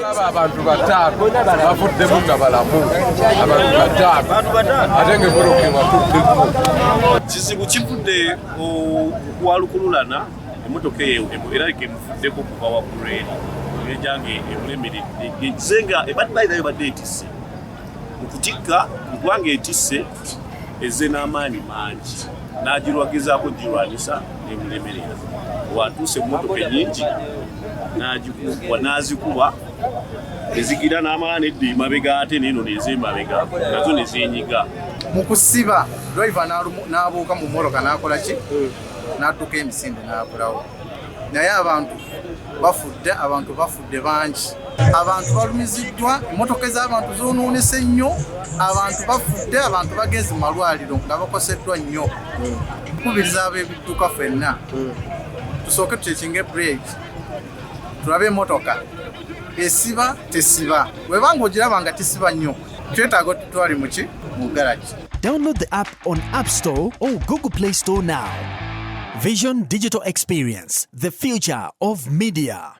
Abantu bataano bavuddemu nga balamu abantu bataano ate ng'emmoloka ebatuddeko. Kizibu kivudde walukululana emmotoka era emuvuddeko kuva waggulu eri ejange emulemeredde ekizenga ebadde bayinayo ebadde etisse mu kutikka kubanga etisse ezze n'amaanyi mangi n'agirwagezaako girwanisa n'emulemerera watuuse emmotoka ennyingi n'azikuba ezigira n'amaanyi edda emabega ate n'eno neze emabega nazo ne zeenyiga mu kusiba driver n'abuuka mu mmoloka n'akola ki n'adduka emisinde n'abulawo naye abantu bafudde bangi abantu balumiziddwa emmotoka ez'abantu zoonoonese nnyo abantu bafudde abantu bagenze mu malwaliro nga bakoseddwa nnyo nkubiriza ab'ebidduka ffenna tusooke tutekinga break tulabe emmotoka esiba tesiba webanga ogiraba nga tesiba nnyo twetaaga tutwali muki mu garage. Download the app on App Store or Google Play Store now. Vision Digital Experience, the future of media.